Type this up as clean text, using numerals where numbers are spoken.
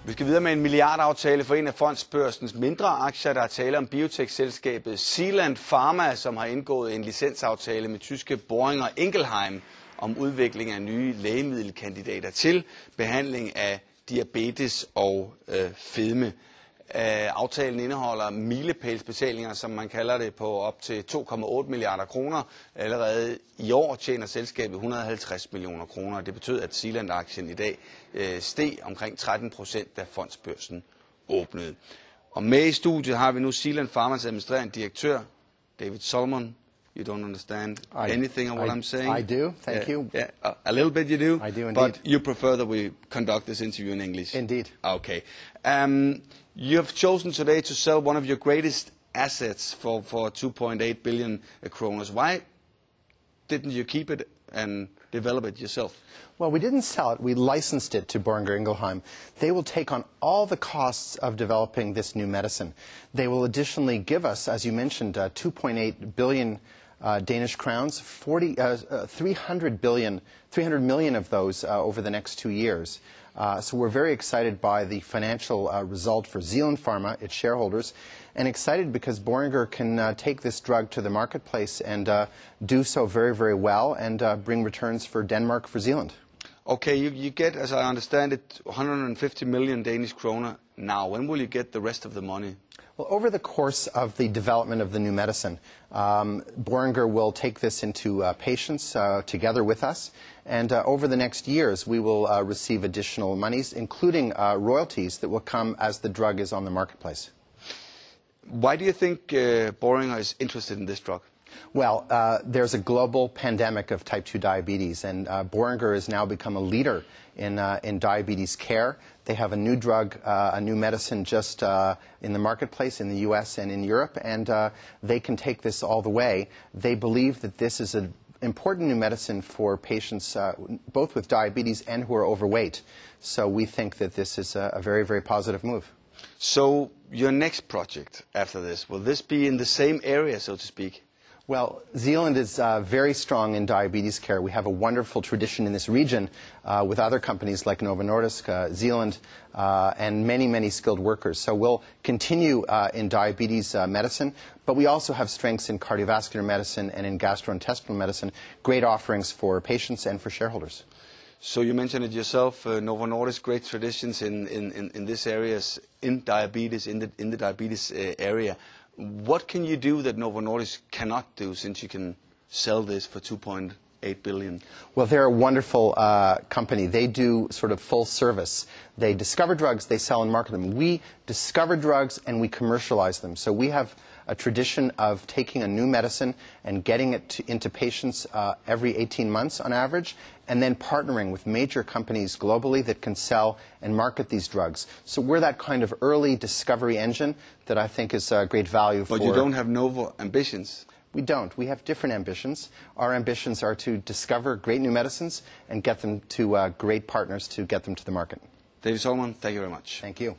Vi skal videre med en milliardaftale for en af fondsbørsens mindre aktier. Der er tale om biotech-selskabet Zealand Pharma, som har indgået en licensaftale med tyske Boehringer Ingelheim om udvikling af nye lægemiddelkandidater til behandling af diabetes og fedme. Aftalen indeholder milepælsbetalinger, som man kalder det, på op til 2,8 milliarder kroner. Allerede i år tjener selskabet 150 millioner kroner. Det betød, at Zealand-aktien i dag steg omkring 13%, da fondsbørsen åbnede. Og med i studiet har vi nu Zealand Pharmas administrerende direktør, David Solomon. You don't understand anything of what I'm saying? I do, thank you. Yeah, a little bit you do. I do indeed. But you prefer that we conduct this interview in English? Indeed. Okay. You have chosen today to sell one of your greatest assets for 2.8 billion kroners. Why didn't you keep it and develop it yourself? Well, we didn't sell it. We licensed it to Boehringer Ingelheim. They will take on all the costs of developing this new medicine. They will additionally give us, as you mentioned, 2.8 billion Danish crowns, 300 million of those over the next 2 years. So we're very excited by the financial result for Zealand Pharma, its shareholders, and excited because Boehringer can take this drug to the marketplace and do so very, very well and bring returns for Denmark, for Zealand. Okay, you get, as I understand it, 150 million Danish kroner now. When will you get the rest of the money? Well, over the course of the development of the new medicine, Boehringer will take this into patients together with us, and over the next years we will receive additional monies, including royalties that will come as the drug is on the marketplace. Why do you think Boehringer is interested in this drug? Well, there's a global pandemic of type 2 diabetes, and Boehringer has now become a leader in diabetes care. They have a new drug, a new medicine just in the marketplace in the U.S. and in Europe, and they can take this all the way. They believe that this is an important new medicine for patients both with diabetes and who are overweight. So we think that this is a very, very positive move. So your next project after this, will this be in the same area, so to speak? Well, Zealand is very strong in diabetes care. We have a wonderful tradition in this region with other companies like Novo Nordisk, Zealand, and many, many skilled workers. So we'll continue in diabetes medicine, but we also have strengths in cardiovascular medicine and in gastrointestinal medicine, great offerings for patients and for shareholders. So you mentioned it yourself, Novo Nordisk, great traditions in this areas, in diabetes, in the diabetes area. What can you do that Novo Nordisk cannot do, since you can sell this for 2.8 billion? Well, they're a wonderful company. They do sort of full service. They discover drugs, they sell and market them. We discover drugs and we commercialize them. So we have a tradition of taking a new medicine and getting it into patients every 18 months on average, and then partnering with major companies globally that can sell and market these drugs. So we're that kind of early discovery engine that I think is great value for... But you don't have Novo ambitions? We don't. We have different ambitions. Our ambitions are to discover great new medicines and get them to great partners to get them to the market. David Solomon, thank you very much. Thank you.